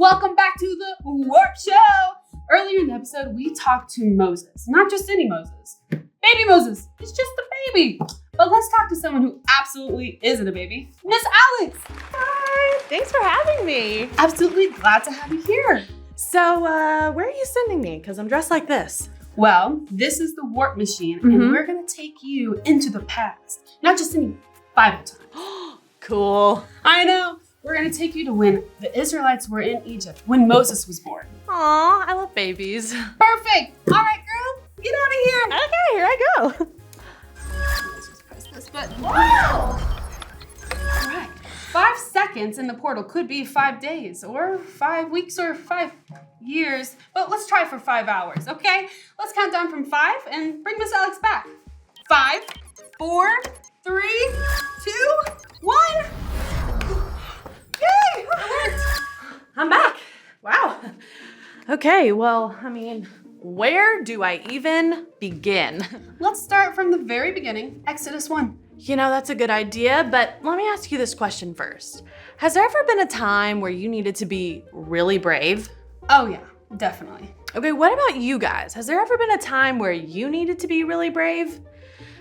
welcome back to the Warp Show. Earlier in the episode, we talked to Moses. Not just any Moses. Baby Moses. It's just a baby. But let's talk to someone who absolutely isn't a baby. Miss Alex. Hi, thanks for having me. Absolutely glad to have you here. So, where are you sending me? Because I'm dressed like this. Well, this is the Warp Machine, and we're going to take you into the past. Not just any Bible time. Cool. I know. We're going to take you to when the Israelites were in Egypt, when Moses was born. Aw, I love babies. Perfect. All right, girl. Get out of here. Okay, here I go. Let's just press this button. Wow. All right. 5 seconds in the portal could be 5 days, or 5 weeks, or 5 years. But let's try for 5 hours, okay? Let's count down from 5 and bring Miss Alex back. 5, 4, 3, 2, 1. Yay! It worked! I'm back. Wow. Okay, well, where do I even begin? Let's start from the very beginning, Exodus 1. You know, that's a good idea, but let me ask you this question first. Has there ever been a time where you needed to be really brave? Oh yeah, definitely. Okay, what about you guys? Has there ever been a time where you needed to be really brave?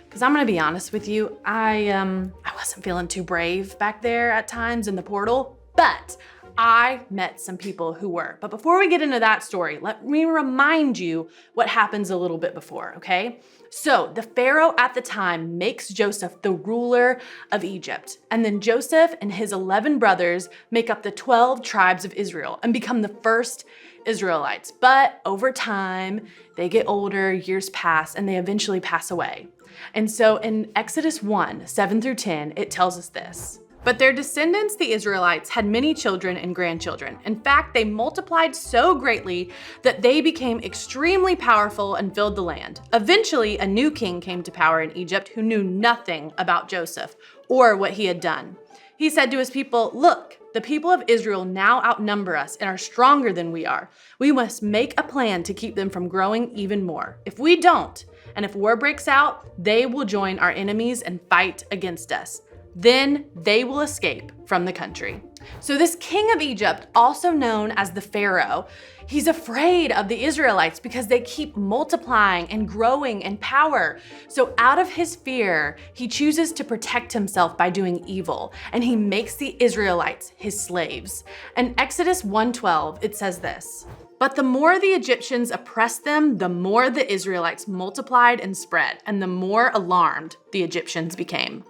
Because I'm gonna be honest with you, I wasn't feeling too brave back there at times in the portal, but I met some people who were. But before we get into that story, let me remind you what happens a little bit before, okay? So the Pharaoh at the time makes Joseph the ruler of Egypt. And then Joseph and his 11 brothers make up the 12 tribes of Israel and become the first Israelites. But over time, they get older, years pass, and they eventually pass away. And so in Exodus 1, 7 through 10, it tells us this. But their descendants, the Israelites, had many children and grandchildren. In fact, they multiplied so greatly that they became extremely powerful and filled the land. Eventually, a new king came to power in Egypt who knew nothing about Joseph or what he had done. He said to his people, "Look, the people of Israel now outnumber us and are stronger than we are. We must make a plan to keep them from growing even more. If we don't, and if war breaks out, they will join our enemies and fight against us. Then they will escape from the country." So this king of Egypt, also known as the Pharaoh, he's afraid of the Israelites because they keep multiplying and growing in power. So out of his fear, he chooses to protect himself by doing evil, and he makes the Israelites his slaves. In Exodus 1:12, it says this, "But the more the Egyptians oppressed them, the more the Israelites multiplied and spread, and the more alarmed the Egyptians became."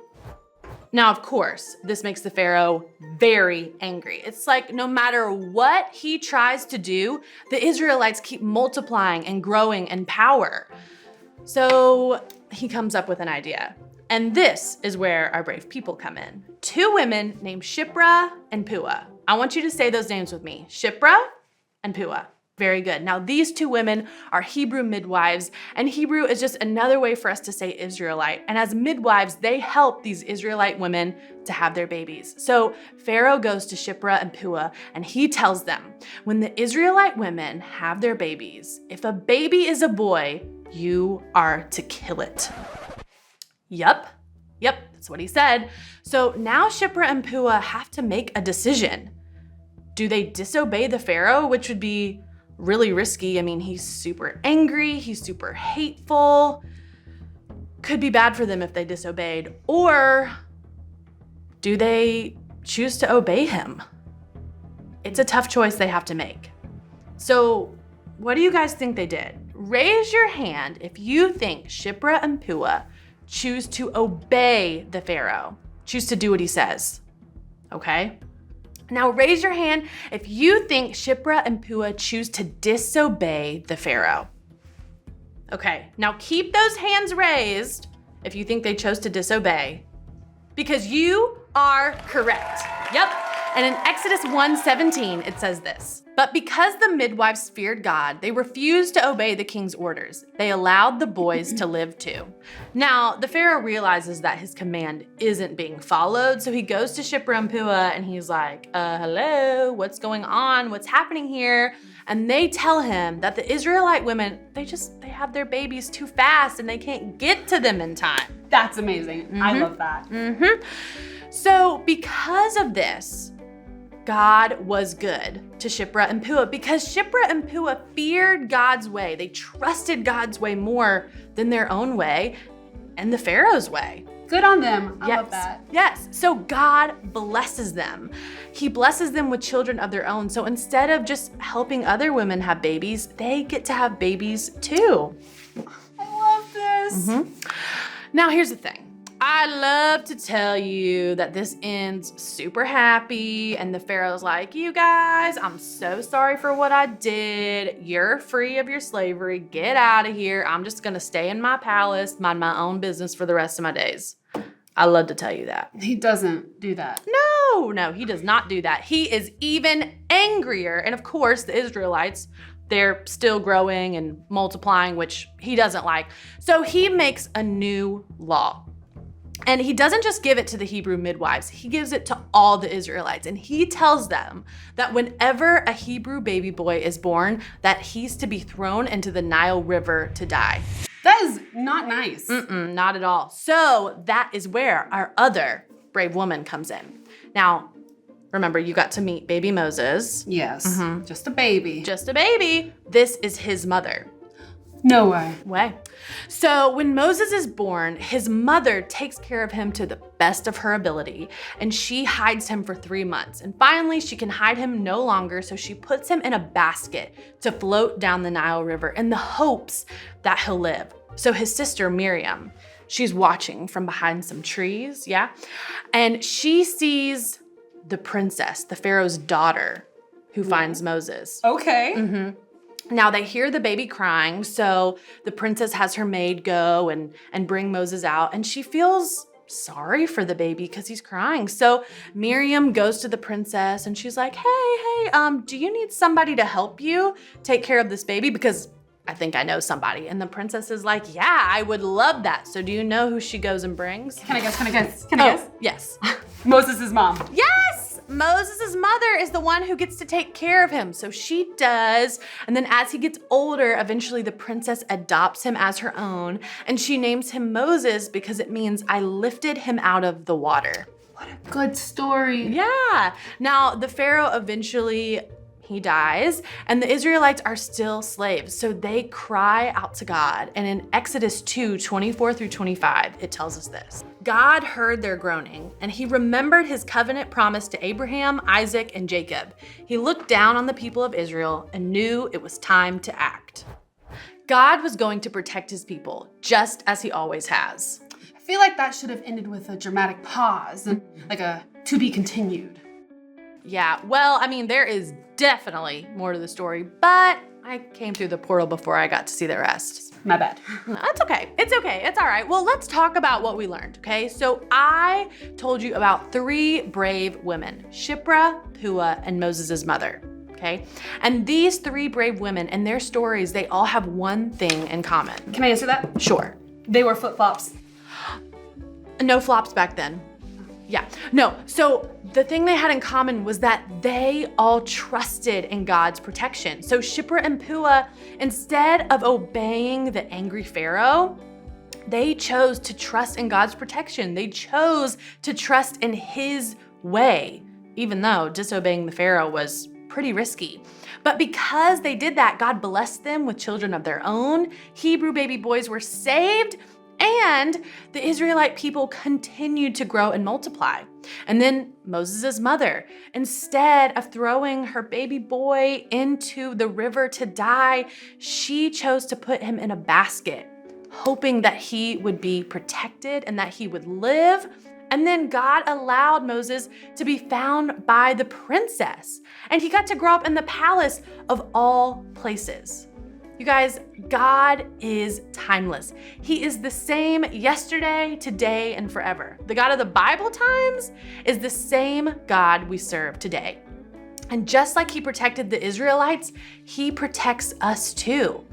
Now, of course, this makes the Pharaoh very angry. It's like no matter what he tries to do, the Israelites keep multiplying and growing in power. So he comes up with an idea. And this is where our brave people come in. 2 women named Shiphrah and Puah. I want you to say those names with me. Shiphrah and Puah. Very good. Now, these 2 women are Hebrew midwives, and Hebrew is just another way for us to say Israelite. And as midwives, they help these Israelite women to have their babies. So Pharaoh goes to Shiphrah and Puah, and he tells them, when the Israelite women have their babies, if a baby is a boy, you are to kill it. Yep, that's what he said. So now Shiphrah and Puah have to make a decision. Do they disobey the Pharaoh, which would be really risky? He's super angry, he's super hateful. Could be bad for them if they disobeyed. Or do they choose to obey him? It's a tough choice they have to make. So what do you guys think they did? Raise your hand if you think Shiphrah and Puah choose to obey the Pharaoh, choose to do what he says, okay? Now raise your hand if you think Shiphrah and Puah choose to disobey the Pharaoh. Okay, now keep those hands raised if you think they chose to disobey, because you are correct. Yep, and in Exodus 1:17, it says this, "But because the midwives feared God, they refused to obey the king's orders. They allowed the boys to live too." Now, the Pharaoh realizes that his command isn't being followed, so he goes to Shiphrah and Puah and he's like, hello, what's going on? What's happening here? And they tell him that the Israelite women, they have their babies too fast and they can't get to them in time. That's amazing. I love that. So because of this, God was good to Shiphrah and Puah because Shiphrah and Puah feared God's way. They trusted God's way more than their own way and the Pharaoh's way. Good on them. I Yes. love that. Yes. So God blesses them. He blesses them with children of their own. So instead of just helping other women have babies, they get to have babies too. I love this. Now, here's the thing. I love to tell you that this ends super happy, and the Pharaoh's like, you guys, I'm so sorry for what I did. You're free of your slavery. Get out of here. I'm just gonna stay in my palace, mind my own business for the rest of my days. I love to tell you that. He doesn't do that. No, he does not do that. He is even angrier. And of course, the Israelites, they're still growing and multiplying, which he doesn't like. So he makes a new law. And he doesn't just give it to the Hebrew midwives, he gives it to all the Israelites. And he tells them that whenever a Hebrew baby boy is born, that he's to be thrown into the Nile River to die. That is not nice. Not at all. So that is where our other brave woman comes in. Now, remember, you got to meet baby Moses. Yes. Just a baby. Just a baby. This is his mother. No way. So when Moses is born, his mother takes care of him to the best of her ability, and she hides him for 3 months. And finally, she can hide him no longer, so she puts him in a basket to float down the Nile River in the hopes that he'll live. So his sister, Miriam, she's watching from behind some trees, and she sees the princess, the Pharaoh's daughter, who finds Moses. Okay. Now they hear the baby crying, so the princess has her maid go and bring Moses out, and she feels sorry for the baby because he's crying. So Miriam goes to the princess and she's like, hey, do you need somebody to help you take care of this baby? Because I think I know somebody. And the princess is like, yeah, I would love that. So do you know who she goes and brings? Can I guess? Yes. Moses' mom. Yes! Moses' mother is the one who gets to take care of him. So she does. And then as he gets older, eventually the princess adopts him as her own. And she names him Moses because it means I lifted him out of the water. What a good story. Yeah. Now the Pharaoh eventually, he dies, and the Israelites are still slaves. So they cry out to God. And in Exodus 2:24-25, it tells us this. God heard their groaning, and he remembered his covenant promise to Abraham, Isaac, and Jacob. He looked down on the people of Israel and knew it was time to act. God was going to protect his people, just as he always has. I feel like that should have ended with a dramatic pause and like a to be continued. Yeah, well, I mean, there is definitely more to the story, but I came through the portal before I got to see the rest. My bad. That's okay. It's okay. It's all right. Well, let's talk about what we learned, okay? So I told you about 3 brave women, Shiphrah, Puah, and Moses' mother, okay? And these 3 brave women and their stories, they all have one thing in common. Can I answer that? Sure. They were flip-flops. No flops back then. Yeah, no, so the thing they had in common was that they all trusted in God's protection. So Shiphrah and Puah, instead of obeying the angry Pharaoh, they chose to trust in God's protection. They chose to trust in his way, even though disobeying the Pharaoh was pretty risky. But because they did that, God blessed them with children of their own. Hebrew baby boys were saved, and the Israelite people continued to grow and multiply. And then Moses' mother, instead of throwing her baby boy into the river to die, she chose to put him in a basket, hoping that he would be protected and that he would live. And then God allowed Moses to be found by the princess, and he got to grow up in the palace of all places. You guys, God is timeless. He is the same yesterday, today, and forever. The God of the Bible times is the same God we serve today. And just like he protected the Israelites, he protects us too.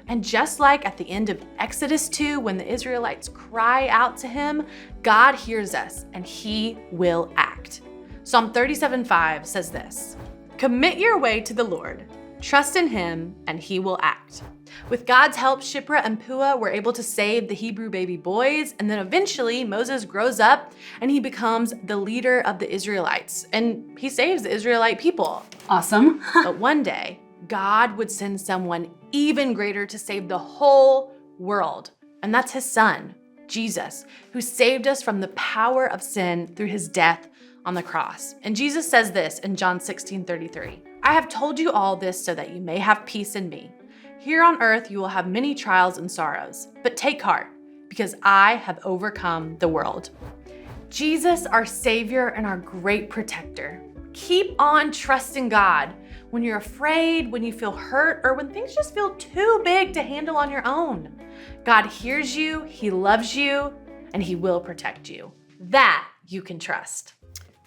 And just like at the end of Exodus 2, when the Israelites cry out to him, God hears us and he will act. Psalm 37:5 says this, "Commit your way to the Lord. Trust in him and he will act. With God's help, Shipra and Puah were able to save the Hebrew baby boys, and then eventually Moses grows up and he becomes the leader of the Israelites, and he saves the Israelite people. Awesome. But one day, God would send someone even greater to save the whole world, and that's his son, Jesus, who saved us from the power of sin through his death on the cross. And Jesus says this in John 16:33. I have told you all this so that you may have peace in me. Here on earth you will have many trials and sorrows, but take heart, because I have overcome the world. Jesus, our Savior and our great protector. Keep on trusting God when you're afraid, when you feel hurt, or when things just feel too big to handle on your own. God hears you, he loves you, and he will protect you. That you can trust.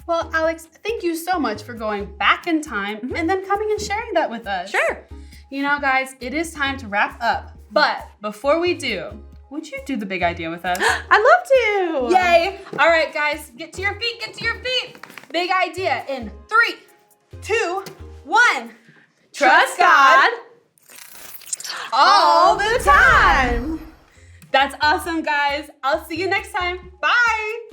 Well, Alex, thank you so much for going back in time and then coming and sharing that with us. Sure. You know, guys, it is time to wrap up. But before we do, would you do the big idea with us? I'd love to. Yay! All right, guys, get to your feet, get to your feet. Big idea in 3, 2, 1. Trust God all the time. That's awesome, guys. I'll see you next time. Bye.